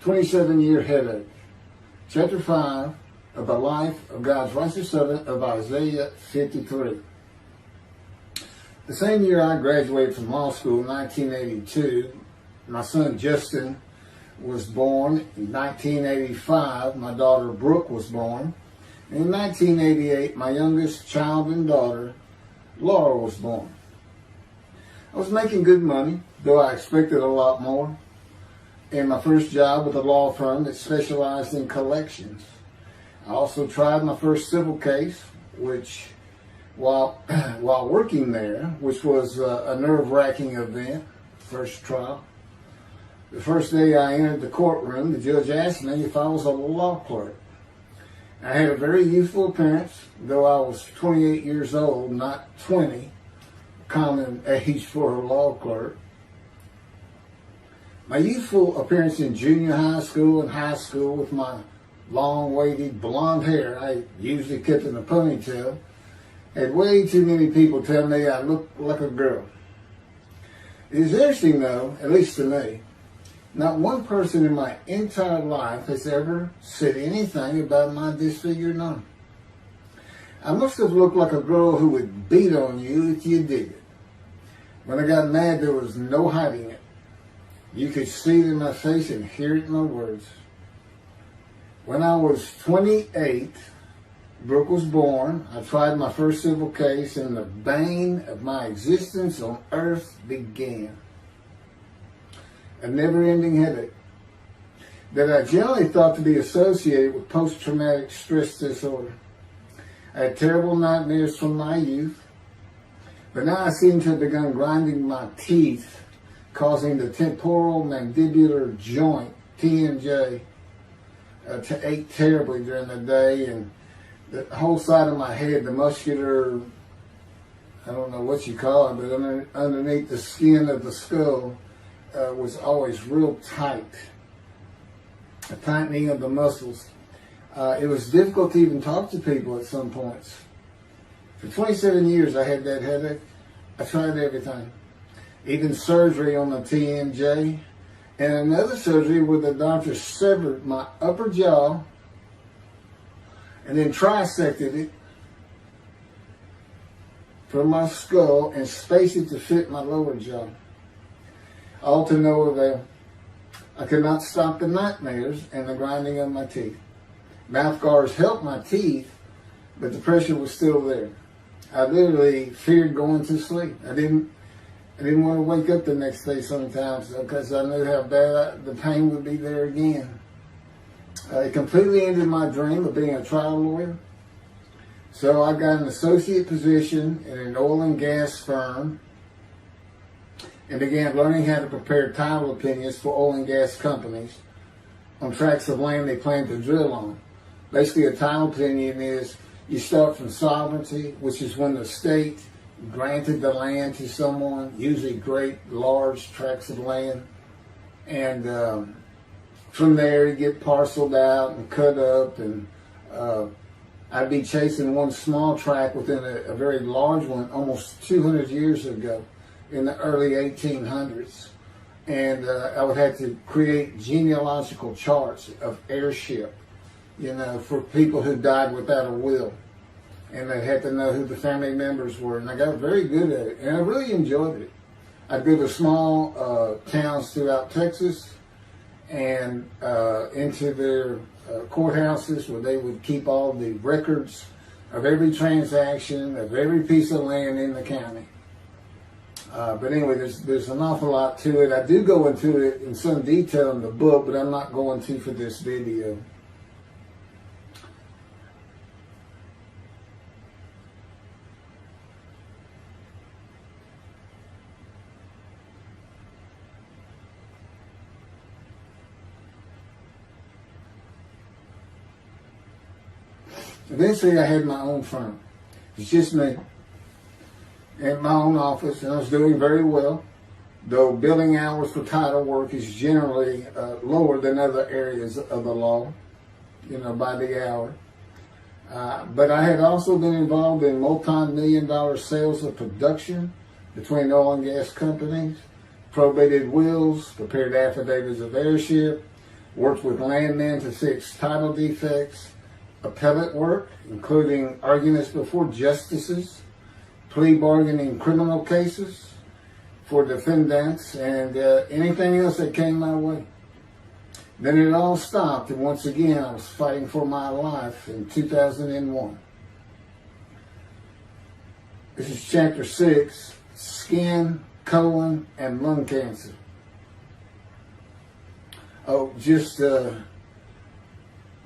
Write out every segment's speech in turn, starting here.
27-year headache. Chapter 5 of the life of God's righteous servant of Isaiah 53. The same year I graduated from law school in 1982, my son Justin was born. In 1985, my daughter Brooke was born. In 1988, my youngest child and daughter, Laura, was born. I was making good money, though I expected a lot more, in my first job with a law firm that specialized in collections. I also tried my first civil case, which, while working there, which was a nerve-wracking event, first trial. The first day I entered the courtroom, the judge asked me if I was a law clerk. I had a very youthful appearance, though I was 28 years old, not 20, common age for a law clerk. My youthful appearance in junior high school and high school with my long, wavy blonde hair, I usually kept in a ponytail, had way too many people tell me I looked like a girl. It is interesting though, at least to me, not one person in my entire life has ever said anything about my disfigured arm. I must have looked like a girl who would beat on you if you did it. When I got mad, there was no hiding it. You could see it in my face and hear it in my words. When I was 28, Brooke was born. I tried my first civil case, and the bane of my existence on earth began. A never-ending headache that I generally thought to be associated with post-traumatic stress disorder. I had terrible nightmares from my youth, but now I seem to have begun grinding my teeth, causing the temporal mandibular joint, TMJ, to ache terribly during the day, and the whole side of my head, the muscular, I don't know what you call it, but underneath the skin of the skull, was always real tight, a tightening of the muscles. It was difficult to even talk to people at some points. For 27 years I had that headache. I tried everything, even surgery on the TMJ, and another surgery where the doctor severed my upper jaw and then trisected it from my skull and spaced it to fit my lower jaw. All to no avail. I could not stop the nightmares and the grinding of my teeth. Mouth guards helped my teeth, but the pressure was still there. I literally feared going to sleep. I didn't want to wake up the next day sometimes because I knew how bad the pain would be there again. It completely ended my dream of being a trial lawyer. So I got an associate position in an oil and gas firm and began learning how to prepare title opinions for oil and gas companies on tracts of land they plan to drill on. Basically, a title opinion is you start from sovereignty, which is when the state granted the land to someone, usually great, large tracts of land, and from there you get parceled out and cut up, and I'd be chasing one small tract within a very large one almost 200 years ago, in the early 1800s, and I would have to create genealogical charts of heirship, for people who died without a will, and they had to know who the family members were, and I got very good at it, and I really enjoyed it. I'd go to small towns throughout Texas and into their courthouses where they would keep all the records of every transaction, of every piece of land in the county. But anyway, there's an awful lot to it. I do go into it in some detail in the book, but I'm not going to for this video. Eventually, I had my own firm. It's just me. In my own office, and I was doing very well, though billing hours for title work is generally lower than other areas of the law, by the hour. But I had also been involved in multi-million-dollar sales of production between oil and gas companies, probated wills, prepared affidavits of heirship, worked with landmen to fix title defects, appellate work, including arguments before justices, plea bargaining in criminal cases for defendants, and anything else that came my way. Then it all stopped, and once again I was fighting for my life in 2001. This is chapter 6, skin, colon, and lung cancer. Oh, just God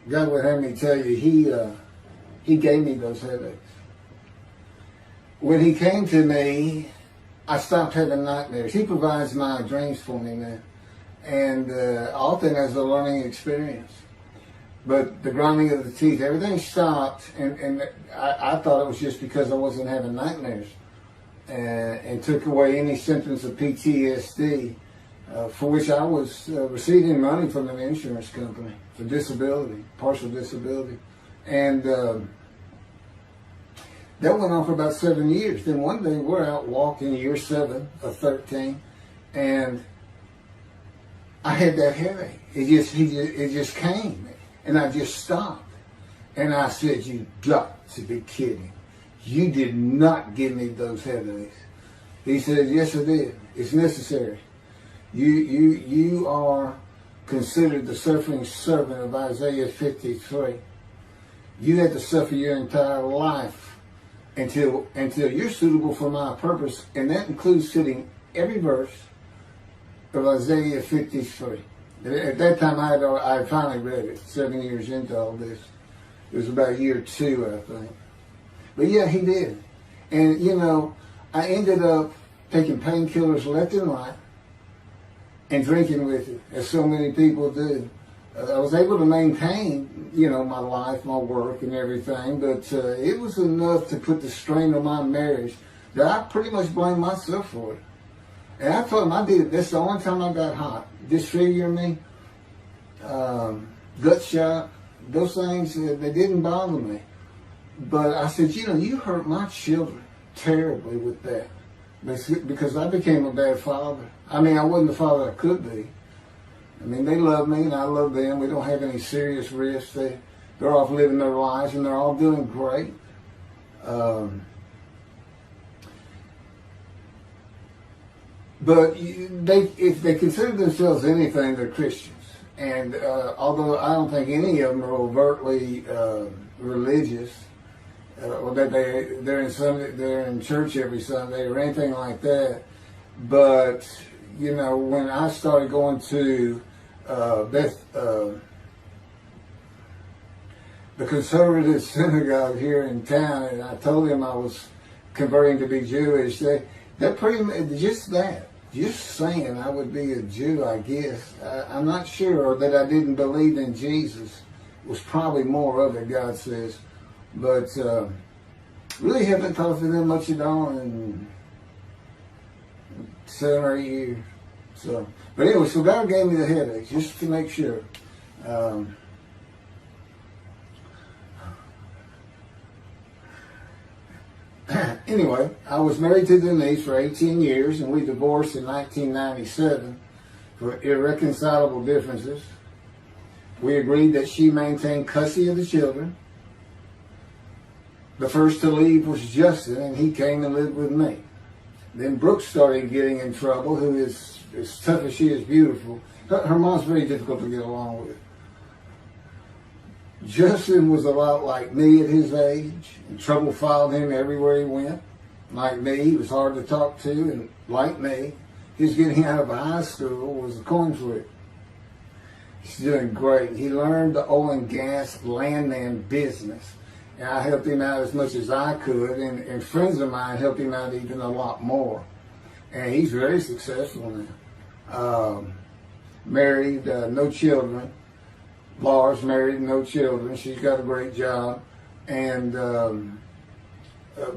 would have me tell you, he gave me those headaches. When he came to me, I stopped having nightmares. He provides my dreams for me now, and often as a learning experience. But the grinding of the teeth, everything stopped, and I thought it was just because I wasn't having nightmares, and took away any symptoms of PTSD, for which I was receiving money from an insurance company for disability, partial disability. And that went on for about 7 years. Then one day we're out walking, year 7 of 13, and I had that headache. It just came. And I just stopped. And I said, "You got to be kidding. You did not give me those headaches." He said, "Yes, I did. It's necessary. You are considered the suffering servant of Isaiah 53. You had to suffer your entire life until you're suitable for my purpose." And that includes fitting every verse of Isaiah 53. At that time, I had finally read it, 7 years into all this. It was about year 2, I think. But yeah, he did. And, I ended up taking painkillers left and right and drinking with it, as so many people do. I was able to maintain, my life, my work, and everything, but it was enough to put the strain on my marriage that I pretty much blamed myself for it. And I told him I did it. That's the only time I got hot. Disfigure me, gut shot, those things, they didn't bother me. But I said, you hurt my children terribly with that. Because I became a bad father. I wasn't the father I could be. They love me and I love them. We don't have any serious risks. They're off living their lives and they're all doing great. But if they consider themselves anything, they're Christians. And although I don't think any of them are overtly religious, or that they're in church every Sunday or anything like that, but when I started going to the conservative synagogue here in town, and I told them I was converting to be Jewish, that pretty much just saying I would be a Jew, I guess. I'm not sure that I didn't believe in Jesus. It was probably more of it, God says. But really haven't talked to them much at all in 7 or 8 years. But anyway, so God gave me the headache just to make sure. Anyway, I was married to Denise for 18 years, and we divorced in 1997 for irreconcilable differences. We agreed that she maintain custody of the children. The first to leave was Justin, and he came and lived with me. Then Brooke started getting in trouble, who is as tough as she is beautiful. Her mom's very difficult to get along with. Justin was a lot like me at his age, and trouble followed him everywhere he went. Like me, he was hard to talk to, and like me, his getting out of high school was a coin flip. He's doing great. He learned the oil and gas landman business, and I helped him out as much as I could, and friends of mine helped him out even a lot more. And he's very successful now. Married, no children. Laura's married, no children. She's got a great job. And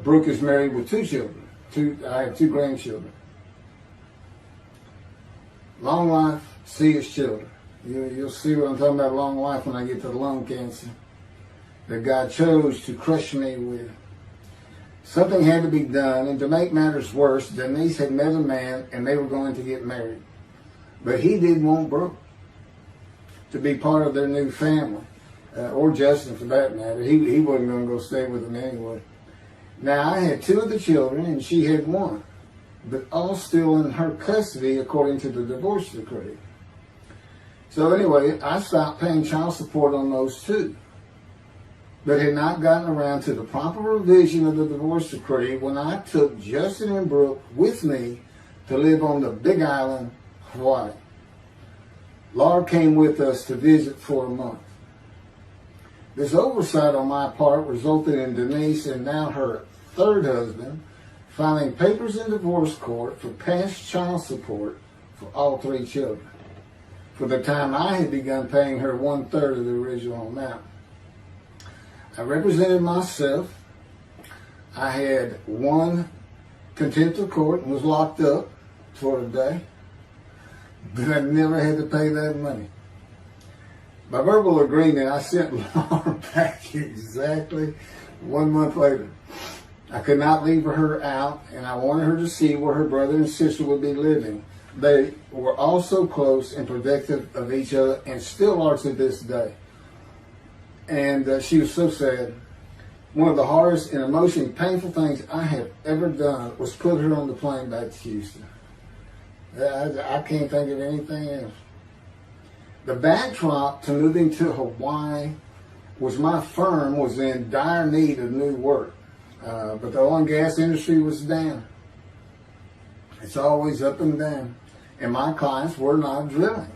Brooke is married with 2 children. I have 2 grandchildren. Long life, see his children. You'll see what I'm talking about, long life, when I get to the lung cancer that God chose to crush me with. Something had to be done, and to make matters worse, Denise had met a man and they were going to get married. But he didn't want Brooke. to be part of their new family, or Justin for that matter. He wasn't going to go stay with them anyway. Now, I had 2 of the children, and she had 1, but all still in her custody according to the divorce decree. So anyway, I stopped paying child support on those 2, but had not gotten around to the proper revision of the divorce decree when I took Justin and Brooke with me to live on the Big Island, Hawaii. Laura came with us to visit for a month. This oversight on my part resulted in Denise and now her 3rd husband filing papers in divorce court for past child support for all 3 children, for the time I had begun paying her 1/3 of the original amount. I represented myself. I had won contempt of court and was locked up for a day, but I never had to pay that money. By verbal agreement, I sent Laura back exactly 1 month later. I could not leave her out, and I wanted her to see where her brother and sister would be living. They were all so close and protective of each other, and still are to this day. And she was so sad. One of the hardest and emotionally painful things I have ever done was put her on the plane back to Houston. I can't think of anything else. The backdrop to moving to Hawaii was my firm was in dire need of new work. But the oil and gas industry was down. It's always up and down. And my clients were not drilling.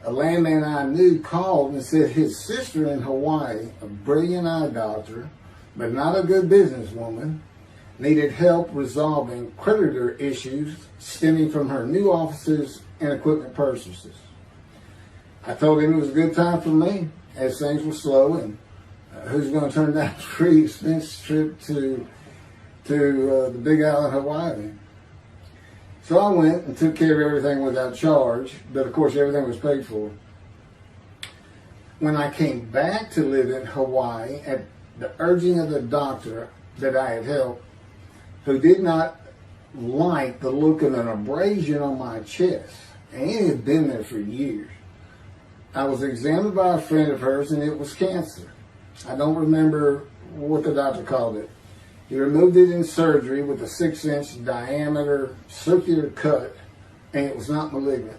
A landman I knew called and said his sister in Hawaii, a brilliant eye doctor, but not a good businesswoman, needed help resolving creditor issues stemming from her new offices and equipment purchases. I told him it was a good time for me, as things were slow, and who's going to turn down a free expense trip to the Big Island, Hawaii? So I went and took care of everything without charge, but of course everything was paid for. When I came back to live in Hawaii at the urging of the doctor that I had helped, who did not like the look of an abrasion on my chest, and it had been there for years, I was examined by a friend of hers, and it was cancer. I don't remember what the doctor called it. He removed it in surgery with a 6-inch diameter circular cut, and it was not malignant.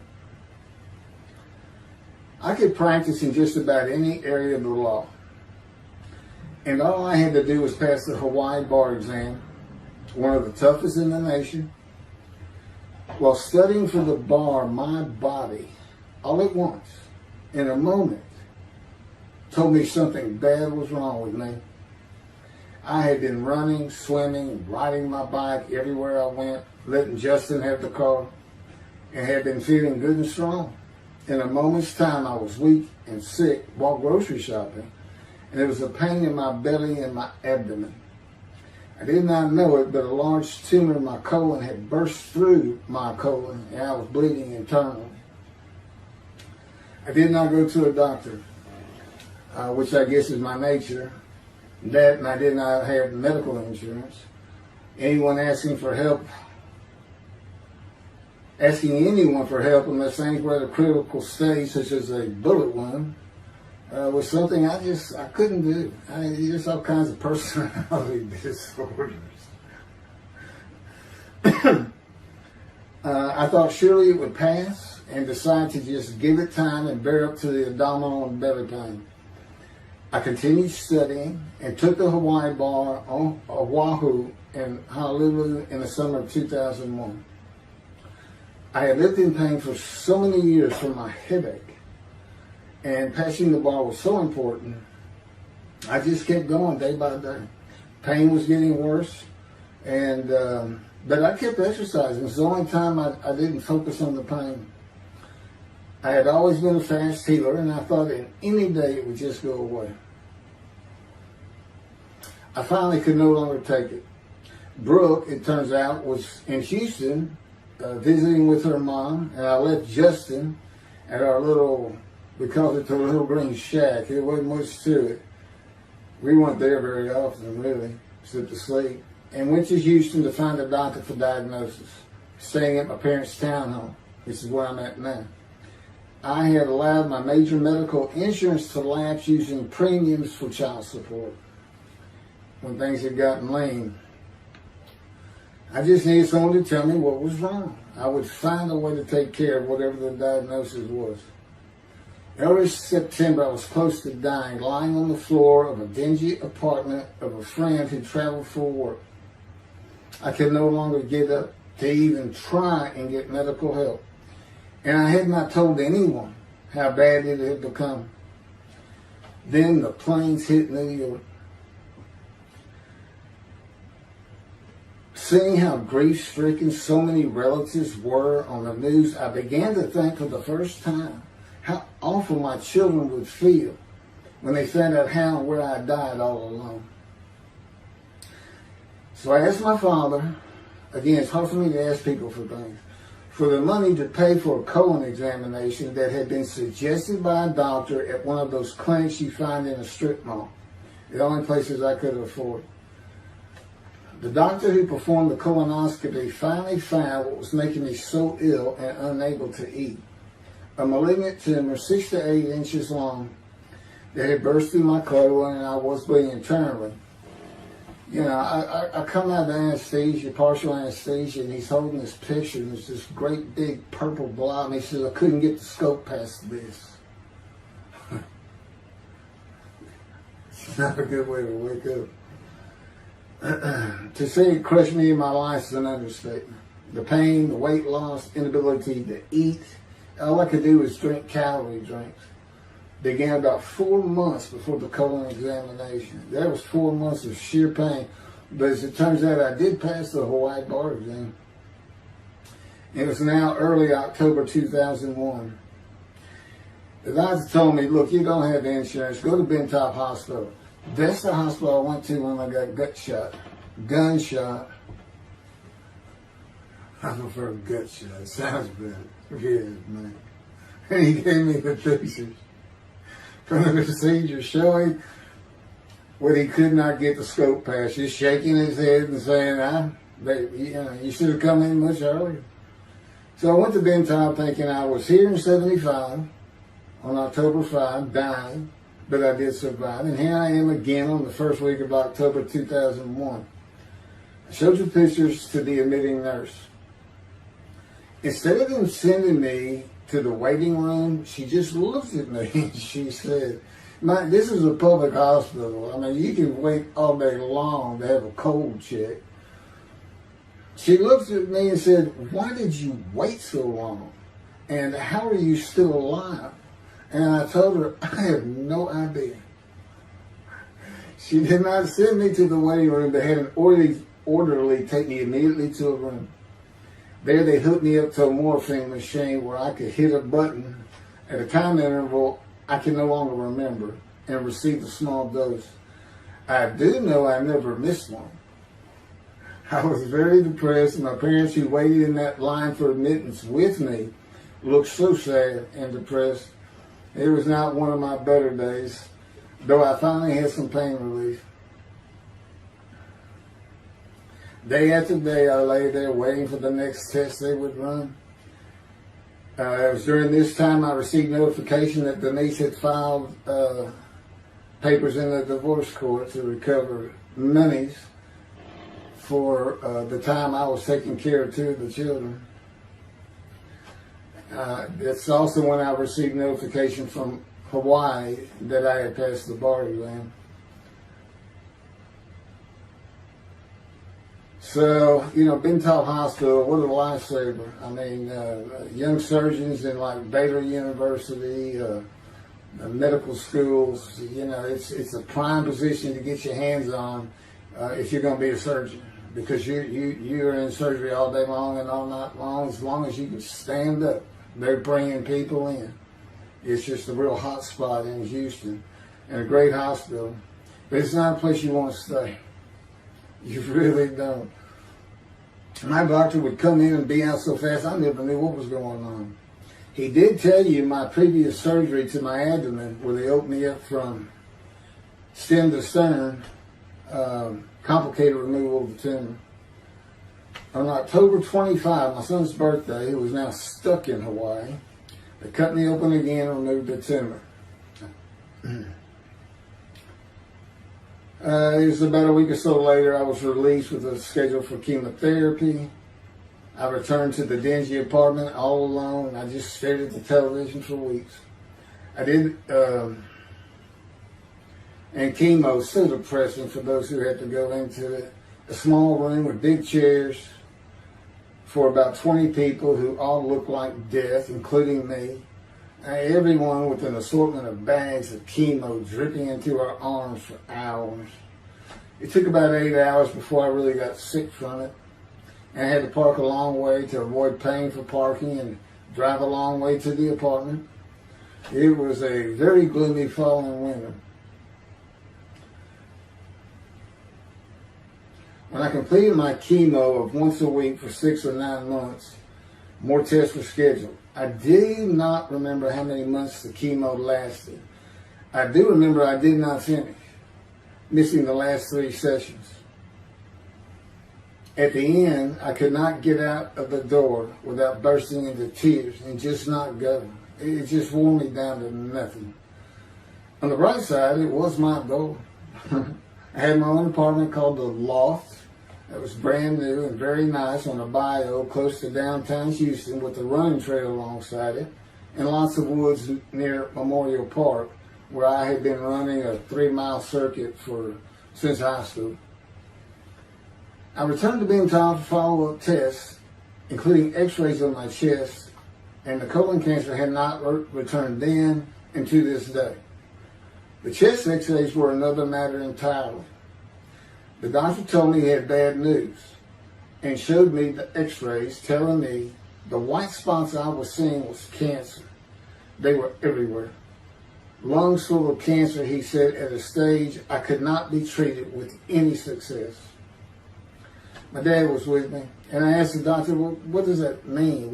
I could practice in just about any area of the law, and all I had to do was pass the Hawaii bar exam, one of the toughest in the nation. While studying for the bar, my body, all at once, in a moment, told me something bad was wrong with me. I had been running, swimming, riding my bike everywhere I went, letting Justin have the car, and had been feeling good and strong. In a moment's time, I was weak and sick while grocery shopping, and there was a pain in my belly and my abdomen. I did not know it, but a large tumor in my colon had burst through my colon, and I was bleeding internally. I did not go to a doctor, which I guess is my nature. That, and I did not have medical insurance. Anyone asking anyone for help unless things were at a critical stage, such as a bullet wound, was something I couldn't do. There's all kinds of personality disorders. I thought surely it would pass, and decided to just give it time and bear up to the abdominal and belly pain. I continued studying and took the Hawaii bar on Oahu and Honolulu in the summer of 2001. I had lived in pain for so many years from my headache, and passing the bar was so important. I just kept going day by day. Pain was getting worse, and but I kept exercising. It was the only time I didn't focus on the pain. I had always been a fast healer, and I thought in any day it would just go away. I finally could no longer take it. Brooke, it turns out, was in Houston visiting with her mom, and I left Justin at our little, we called it the Little Green Shack. There wasn't much to it. We weren't there very often, really, except to sleep, and went to Houston to find a doctor for diagnosis, staying at my parents' townhome, which is where I'm at now. I had allowed my major medical insurance to lapse using premiums for child support when things had gotten lean. I just needed someone to tell me what was wrong. I would find a way to take care of whatever the diagnosis was. Early September, I was close to dying, lying on the floor of a dingy apartment of a friend who traveled for work. I could no longer get up to even try and get medical help. And I had not told anyone how bad it had become. Then the planes hit New York. Seeing how grief-stricken so many relatives were on the news, I began to think for the first time how awful my children would feel when they found out how and where I died all alone. So I asked my father, again, it's hard for me to ask people for things, for the money to pay for a colon examination that had been suggested by a doctor at one of those clinics you find in a strip mall, the only places I could afford. The doctor who performed the colonoscopy finally found what was making me so ill and unable to eat. A malignant tumor 6 to 8 inches long that had burst through my colon, and I was bleeding internally. You know, I come out of anesthesia, partial anesthesia, and he's holding this picture, and there's this great big purple blob, and he says, I couldn't get the scope past this. It's not a good way to wake up. To say it crushed me in my life is an understatement. The pain, the weight loss, inability to eat, all I could do was drink calorie drinks. Began about 4 months before the colon examination. That was 4 months of sheer pain. But as it turns out, I did pass the Hawaii bar exam. It was now early October 2001. The doctor told me, look, you don't have insurance. Go to Bentop Hospital. That's the hospital I went to when I got gunshot. I prefer gut shot. It sounds better. Yeah, man. And he gave me the pictures from the procedure showing what he could not get the scope past. Just shaking his head and saying, you should have come in much earlier. So I went to Bentop thinking I was here in 75 on October 5, dying, but I did survive. And here I am again on the first week of October 2001. I showed the pictures to the admitting nurse. Instead of them sending me to the waiting room, she just looked at me and she said, this is a public hospital. I mean, you can wait all day long to have a cold check. She looked at me and said, why did you wait so long? And how are you still alive? And I told her, I have no idea. She did not send me to the waiting room. They had an orderly take me immediately to a room. There they hooked me up to a morphine machine where I could hit a button at a time interval I can no longer remember and receive a small dose. I do know I never missed one. I was very depressed, and my parents who waited in that line for admittance with me looked so sad and depressed. It was not one of my better days, though I finally had some pain relief. Day after day, I lay there waiting for the next test they would run. It was during this time I received notification that Denise had filed papers in the divorce court to recover monies for the time I was taking care of 2 of the children. It's also when I received notification from Hawaii that I had passed the bar exam. So, Bentop Hospital, what a lifesaver. I mean, young surgeons in like Baylor University, medical schools, it's a prime position to get your hands on if you're going to be a surgeon, because you're in surgery all day long and all night long. As long as you can stand up, they're bringing people in. It's just a real hot spot in Houston and a great hospital, but it's not a place you want to stay. You really don't. My doctor would come in and be out so fast, I never knew what was going on. He did tell you my previous surgery to my abdomen, where they opened me up from stem to stern, complicated removal of the tumor. On October 25, my son's birthday, who was now stuck in Hawaii, They cut me open again and removed the tumor. It was about a week or so later, I was released with a schedule for chemotherapy. I returned to the dingy apartment all alone. I just stared at the television for weeks. I did, and chemo is so depressing for those who had to go into it. A small room with big chairs for about 20 people who all looked like death, including me. Everyone with an assortment of bags of chemo dripping into our arms for hours. It took about 8 hours before I really got sick from it. And I had to park a long way to avoid paying for parking and drive a long way to the apartment. It was a very gloomy fall and winter. When I completed my chemo of once a week for 6 or 9 months, more tests were scheduled. I do not remember how many months the chemo lasted. I do remember I did not finish, missing the last 3 sessions. At the end, I could not get out of the door without bursting into tears and just not go. It just wore me down to nothing. On the bright side, it was my goal. I had my own apartment called the Loft. It was brand new and very nice on a bayou close to downtown Houston with a running trail alongside it and lots of woods near Memorial Park where I had been running a 3-mile circuit since high school. I returned to being told for follow-up tests, including x-rays on my chest, and the colon cancer had not returned then and to this day. The chest x-rays were another matter entirely. The doctor told me he had bad news and showed me the x-rays telling me the white spots I was seeing was cancer. They were everywhere. Lungs full of cancer, he said, at a stage I could not be treated with any success. My dad was with me, and I asked the doctor, well, what does that mean?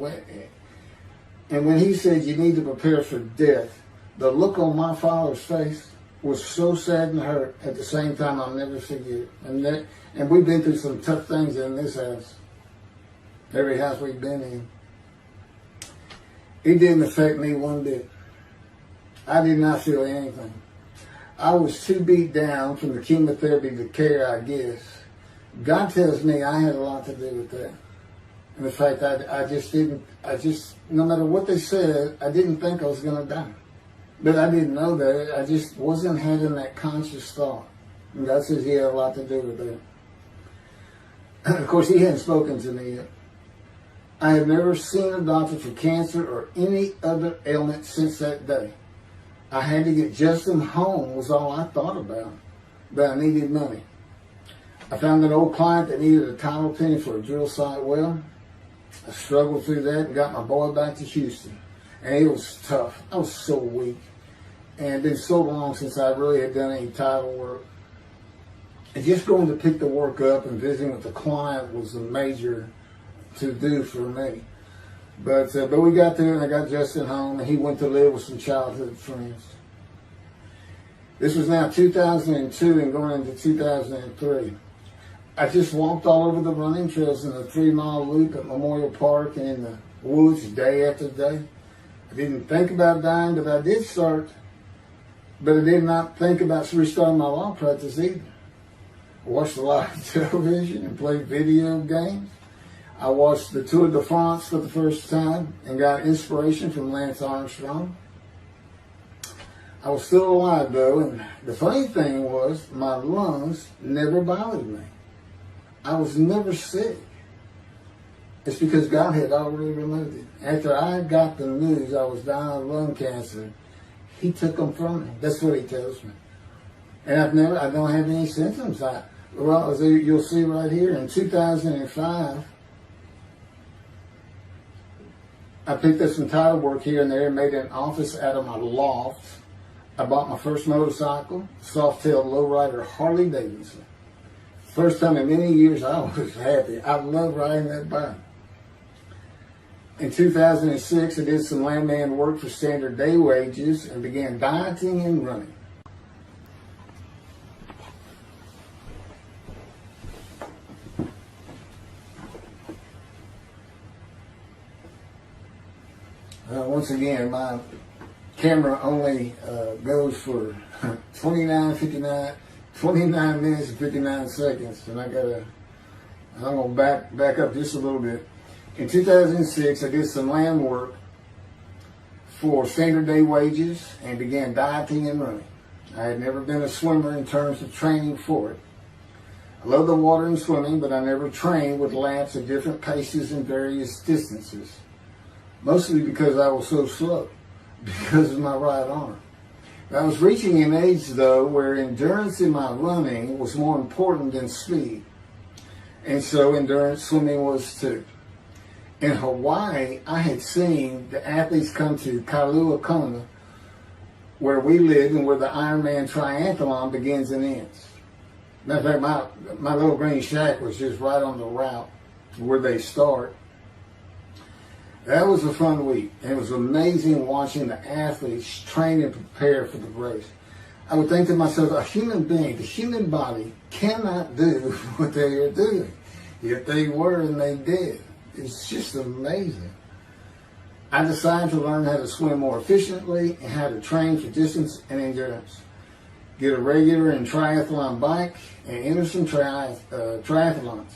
And when he said you need to prepare for death, the look on my father's face was so sad and hurt at the same time I'll never forget. And we've been through some tough things in this house. Every house we've been in. It didn't affect me one bit. I did not feel anything. I was too beat down from the chemotherapy to care, I guess. God tells me I had a lot to do with that. And the fact no matter what they said, I didn't think I was going to die. But I didn't know that. I just wasn't having that conscious thought. And God says he had a lot to do with that. Of course, he hadn't spoken to me yet. I had never seen a doctor for cancer or any other ailment since that day. I had to get Justin home was all I thought about. But I needed money. I found an old client that needed a title penny for a drill site well. I struggled through that and got my boy back to Houston. And it was tough. I was so weak. And it had been so long since I really had done any title work. And just going to pick the work up and visiting with the client was a major to-do for me. But we got there and I got Justin home and he went to live with some childhood friends. This was now 2002 and going into 2003. I just walked all over the running trails in the 3-mile loop at Memorial Park and in the woods day after day. I didn't think about dying, but I did start. But I did not think about restarting my law practice either. I watched a lot of television and played video games. I watched the Tour de France for the first time and got inspiration from Lance Armstrong. I was still alive though, and the funny thing was my lungs never bothered me. I was never sick. It's because God had already removed it. After I got the news I was dying of lung cancer, he took them from me. That's what he tells me. And I don't have any symptoms. As you'll see right here, in 2005, I picked up some title work here and there and made an office out of my loft. I bought my first motorcycle, soft-tailed lowrider Harley Davidson. First time in many years I was happy. I loved riding that bike. In 2006, I did some landman work for standard day wages and began dieting and running. Once once again, my camera only goes for 29 minutes and 59 seconds, and I'm gonna back up just a little bit. In 2006, I did some land work for standard day wages and began dieting and running. I had never been a swimmer in terms of training for it. I love the water and swimming, but I never trained with laps at different paces and various distances. Mostly because I was so slow, because of my right arm. I was reaching an age, though, where endurance in my running was more important than speed. And so endurance swimming was too. In Hawaii, I had seen the athletes come to Kailua Kona, where we live and where the Ironman triathlon begins and ends. Matter of fact, my little green shack was just right on the route where they start. That was a fun week. And it was amazing watching the athletes train and prepare for the race. I would think to myself, a human being, the human body cannot do what they are doing. Yet they were and they did. It's just amazing. I decided to learn how to swim more efficiently and how to train for distance and endurance. Get a regular and triathlon bike and enter some triathlons.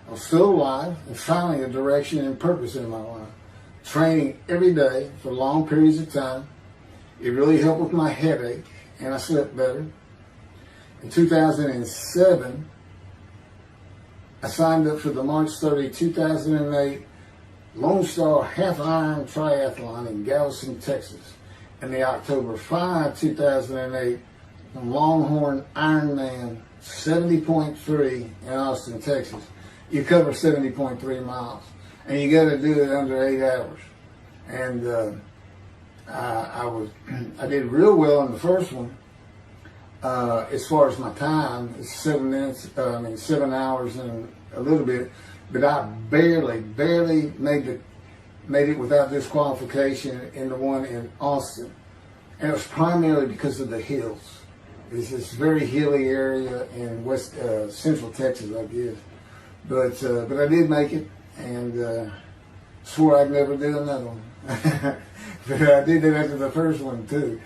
I was still alive and finding a direction and purpose in my life. Training every day for long periods of time. It really helped with my headache and I slept better. In 2007, I signed up for the March 30, 2008 Lone Star Half Iron Triathlon in Galveston, Texas. And the October 5, 2008 Longhorn Ironman 70.3 in Austin, Texas. You cover 70.3 miles. And you got to do it under 8 hours. And I did real well in the first one. As far as my time, it's 7 hours and a little bit. But I barely made it without disqualification in the one in Austin. And it was primarily because of the hills. It's this very hilly area in central Texas, I guess. But I did make it, and swore I'd never do another one. But I did it after the first one too.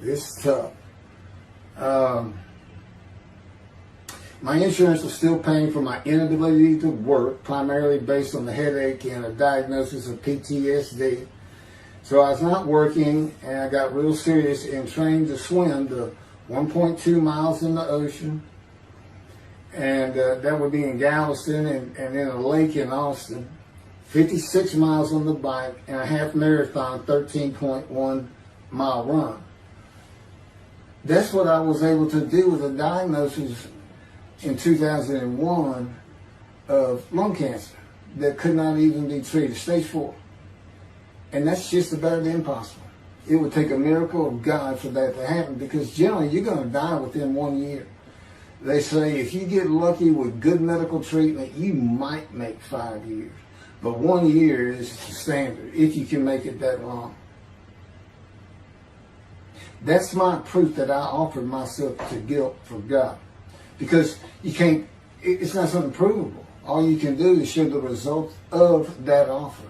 It's tough. My insurance was still paying for my inability to work, primarily based on the headache and a diagnosis of PTSD. So I was not working, and I got real serious in training to swim the 1.2 miles in the ocean. And that would be in Galveston and in a lake in Austin. 56 miles on the bike and a half marathon, 13.1 mile run. That's what I was able to do with a diagnosis in 2001 of lung cancer that could not even be treated, stage 4. And that's just about impossible. It would take a miracle of God for that to happen, because generally you're going to die within 1 year. They say if you get lucky with good medical treatment, you might make 5 years. But 1 year is the standard, if you can make it that long. That's my proof that I offered myself to guilt for God. Because you can't, it's not something provable. All you can do is show the results of that offer.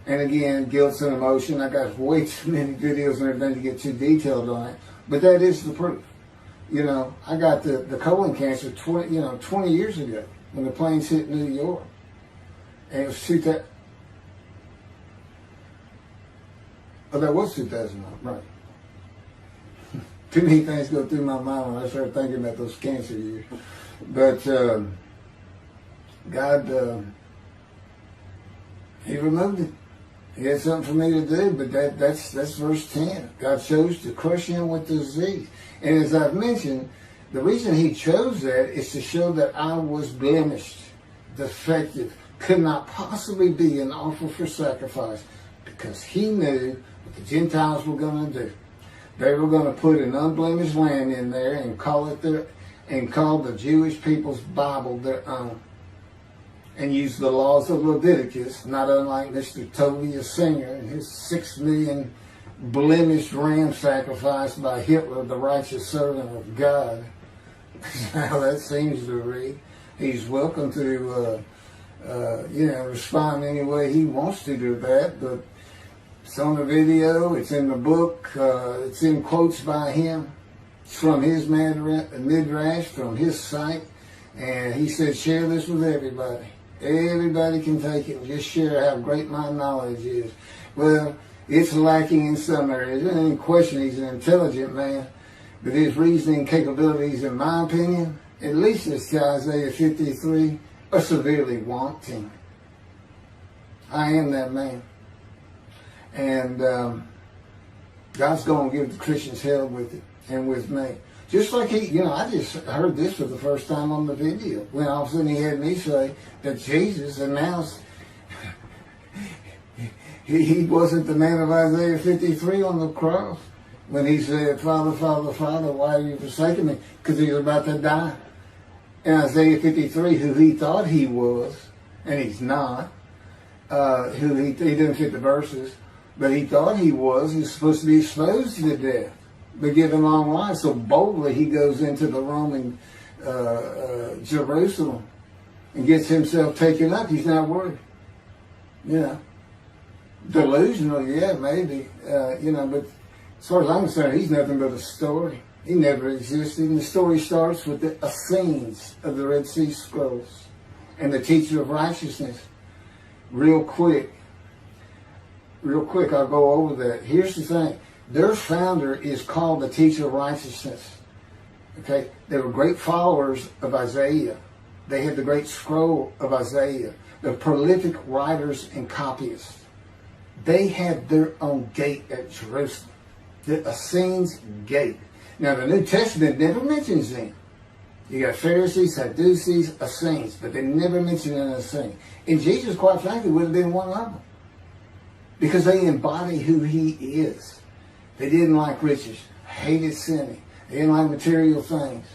And again, guilt's an emotion. I got way too many videos and everything to get too detailed on it. But that is the proof. You know, I got the colon cancer 20 years ago when the planes hit New York. And it was 2000. Oh, that was 2001, right. Too many things go through my mind when I start thinking about those cancer years. But God, He removed it. He had something for me to do, but that's verse 10. God chose to crush him with disease. And as I've mentioned, the reason he chose that is to show that I was blemished, defective, could not possibly be an offer for sacrifice, because he knew what the Gentiles were going to do. They were going to put an unblemished lamb in there and call the Jewish people's Bible their own, and use the laws of Leviticus, not unlike Mr. Tovia Singer and his 6 million blemished ram sacrifice by Hitler, the righteous servant of God. How that seems to read. He's welcome to respond any way he wants to that. But it's on the video, it's in the book, it's in quotes by him. It's from his midrash, from his site. And he said, share this with everybody. Everybody can take it and just share how great my knowledge is. Well, it's lacking in some areas. There's any question he's an intelligent man. But his reasoning capabilities, in my opinion, at least as to Isaiah 53, are severely wanting. I am that man. And God's going to give the Christians hell with it and with me. Just like I just heard this for the first time on the video. When all of a sudden he had me say that Jesus announced he wasn't the man of Isaiah 53 on the cross. When he said, Father, Father, Father, why are you forsaking me? Because he was about to die. In Isaiah 53, who he thought he was, and he's not, who he didn't fit the verses, but he thought he was, he's supposed to be exposed to death, but give him long life. So boldly he goes into the Roman Jerusalem and gets himself taken up. He's not worried. Delusional, yeah, maybe, but as far as I'm concerned, he's nothing but a story. He never existed. And the story starts with the Essenes of the Red Sea Scrolls and the teacher of righteousness. Real quick, I'll go over that. Here's the thing. Their founder is called the teacher of righteousness. Okay? They were great followers of Isaiah. They had the great scroll of Isaiah. They're prolific writers and copyists. They had their own gate at Jerusalem. The Essenes gate. Now, the New Testament never mentions them. You got Pharisees, Sadducees, Essenes, but they never mention an Essene. And Jesus, quite frankly, would have been one of them. Because they embody who he is. They didn't like riches, hated sinning. They didn't like material things.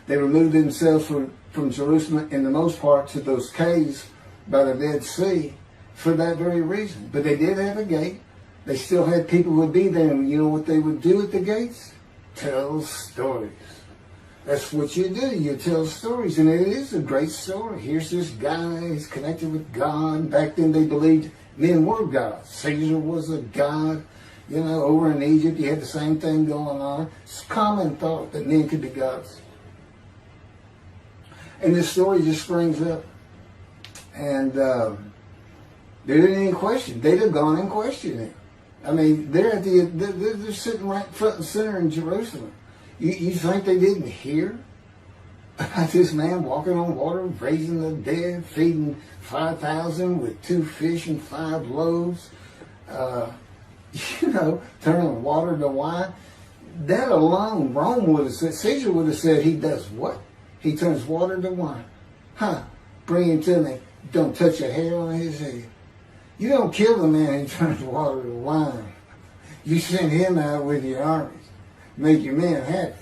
They removed themselves from Jerusalem, in the most part, to those caves by the Dead Sea for that very reason. But they did have a gate. They still had people who would be there. And you know what they would do at the gates? Tell stories. That's what you do. You tell stories. And it is a great story. Here's this guy. He's connected with God. Back then they believed men were gods. Caesar was a god. Over in Egypt you had the same thing going on. It's common thought that men could be gods. And this story just springs up. And there didn't any question. They'd have gone and questioned him. I mean, they're sitting right front and center in Jerusalem. You think they didn't hear about this man walking on water, raising the dead, feeding 5,000 with 2 fish and 5 loaves, turning water to wine? That alone, Rome would have said, Caesar would have said, he does what? He turns water to wine. Bring him to me. Don't touch a hair on his head. You don't kill the man who turns water to wine. You send him out with your armies. Make your men happy.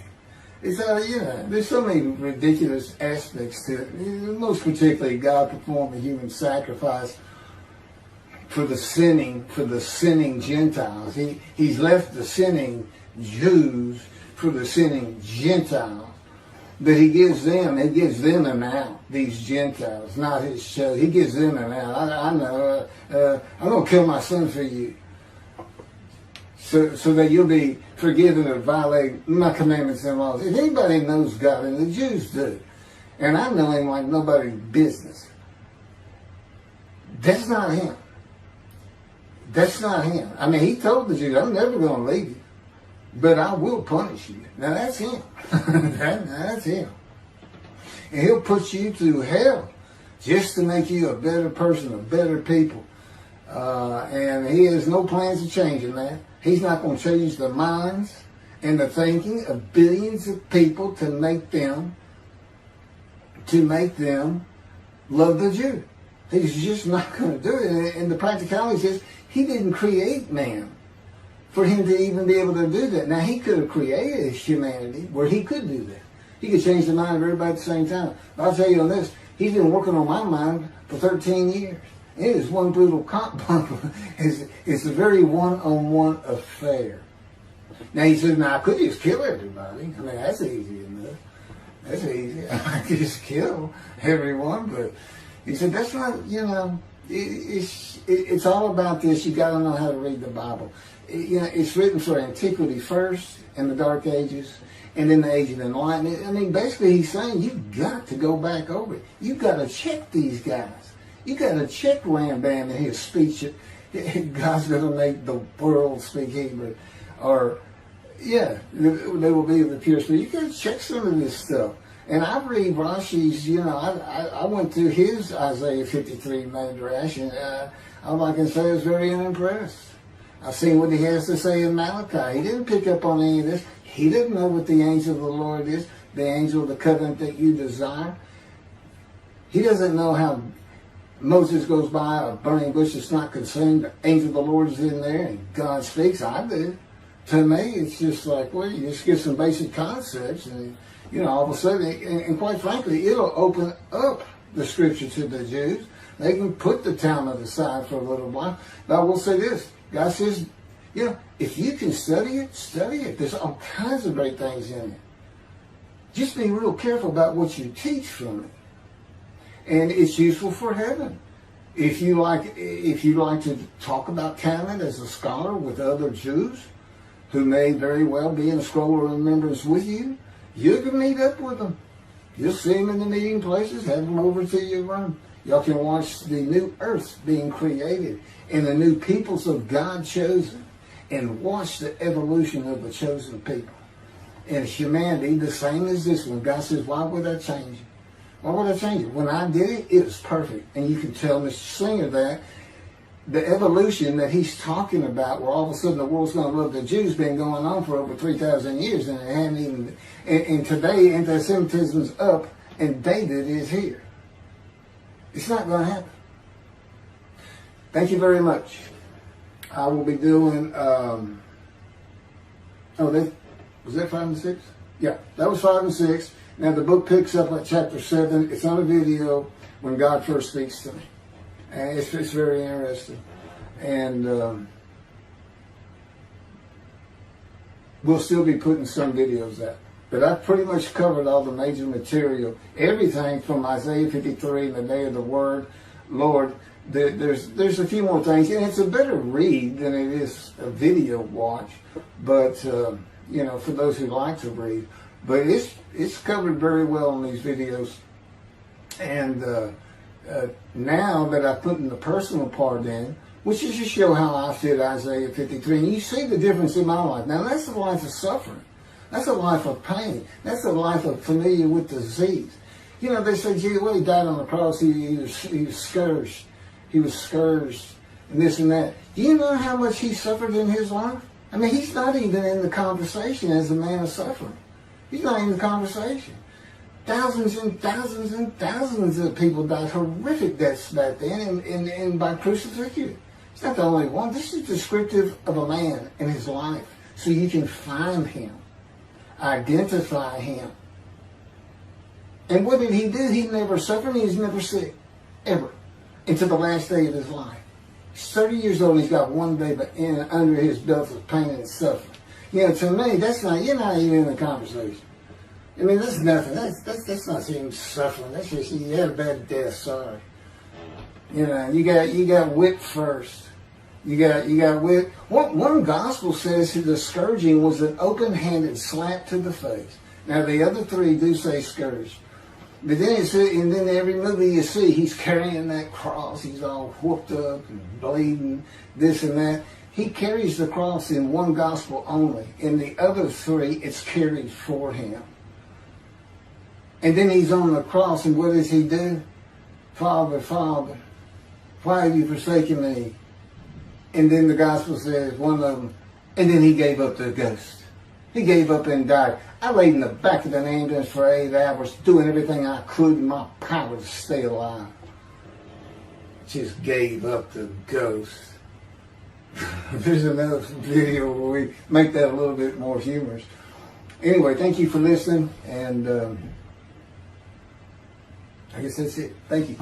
It's there's so many ridiculous aspects to it. Most particularly, God performed a human sacrifice for the sinning Gentiles. He's left the sinning Jews for the sinning Gentiles. But he gives them an out, these Gentiles, not his chosen. He gives them an out. I know, I'm going to kill my son for you. So that you'll be forgiven of violating my commandments and laws. If anybody knows God, and the Jews do, and I know him like nobody's business, that's not him. That's not him. I mean, he told the Jews, I'm never going to leave you, but I will punish you. Now that's him. That's him. And he'll put you through hell just to make you a better person, a better people. And he has no plans of changing that. He's not going to change the minds and the thinking of billions of people to make them love the Jew. He's just not going to do it. And the practicality is, he didn't create man for him to even be able to do that. Now, he could have created humanity where he could do that. He could change the mind of everybody at the same time. But I'll tell you on this, he's been working on my mind for 13 years. It is one brutal bundle. It's a very one-on-one affair. Now, he says, I could just kill everybody. I mean, that's easy enough. That's easy. I could just kill everyone, but He said, that's not, it's all about this. You got to know how to read the Bible. It's written for antiquity first, and the Dark Ages, and then the Age of Enlightenment. I mean, basically he's saying you've got to go back over it. You've got to check these guys. You got to check Rambam in his speech. God's going to make the world speak Hebrew. Or, they will be the pure spirit. You got to check some of this stuff. And I read Rashi's, I went through his Isaiah 53 Midrash, and all I can say is very unimpressed. I've seen what he has to say in Malachi. He didn't pick up on any of this. He didn't know what the angel of the Lord is, the angel of the covenant that you desire. He doesn't know how Moses goes by a burning bush that's not consumed. The angel of the Lord is in there, and God speaks. I do. To me, it's just like, well, you just get some basic concepts, and all of a sudden, and quite frankly, it'll open up the scripture to the Jews. They can put the Talmud aside for a little while. But I will say this. God says, if you can study it, study it. There's all kinds of great things in it. Just be real careful about what you teach from it. And it's useful for heaven. If you like to talk about Talmud as a scholar with other Jews who may very well be in a scroll of remembrance with you, you can meet up with them. You'll see them in the meeting places, have them over to your room. Y'all can watch the new earth being created and the new peoples of God chosen, and watch the evolution of the chosen people. And humanity, the same as this one. God says, why would I change it? Why would I change it? When I did it, it was perfect. And you can tell Mr. Singer that the evolution that he's talking about, where all of a sudden the world's going to love the Jews, been going on for over 3,000 years, and it hadn't even. And today, anti-Semitism's up, and David is here. It's not going to happen. Thank you very much. I will be doing. Was that 5 and 6? Yeah, that was 5 and 6. Now the book picks up at chapter 7. It's on a video when God first speaks to me. And it's very interesting. And we'll still be putting some videos out. But I've pretty much covered all the major material. Everything from Isaiah 53 and the day of the word, Lord. There's a few more things. And it's a better read than it is a video watch. But, for those who like to read. But it's covered very well in these videos. And now that I put in the personal part in, which is to show how I fit Isaiah 53, and you see the difference in my life. Now that's a life of suffering. That's a life of pain. That's a life of familiar with disease. They say, gee, well, he died on the cross. He was scourged. He was scourged and this and that. Do you know how much he suffered in his life? I mean, he's not even in the conversation as a man of suffering. He's not in the conversation. Thousands and thousands and thousands of people died horrific deaths back then and by crucifixion. It's not the only one. This is descriptive of a man and his life. So you can find him, identify him. And what did he do? He never suffered. He was never sick, ever, until the last day of his life. He's 30 years old and he's got one day under his belt of pain and suffering. To me, that's not, you're not even in the conversation. I mean, that's nothing. That's not even suffering. That's just, you had a bad death, sorry. You got whipped first. You got whipped. One gospel says the scourging was an open-handed slap to the face. Now, the other three do say scourge. But then it says, and then every movie you see, he's carrying that cross. He's all whooped up and bleeding, this and that. He carries the cross in one gospel only. In the other three, it's carried for him. And then he's on the cross, and what does he do? Father, Father, why have you forsaken me? And then the gospel says, one of them, and then he gave up the ghost. He gave up and died. I laid in the back of an ambulance for 8 hours, doing everything I could in my power to stay alive. Just gave up the ghost. There's another video where we make that a little bit more humorous. Anyway, thank you for listening, and I guess that's it. Thank you.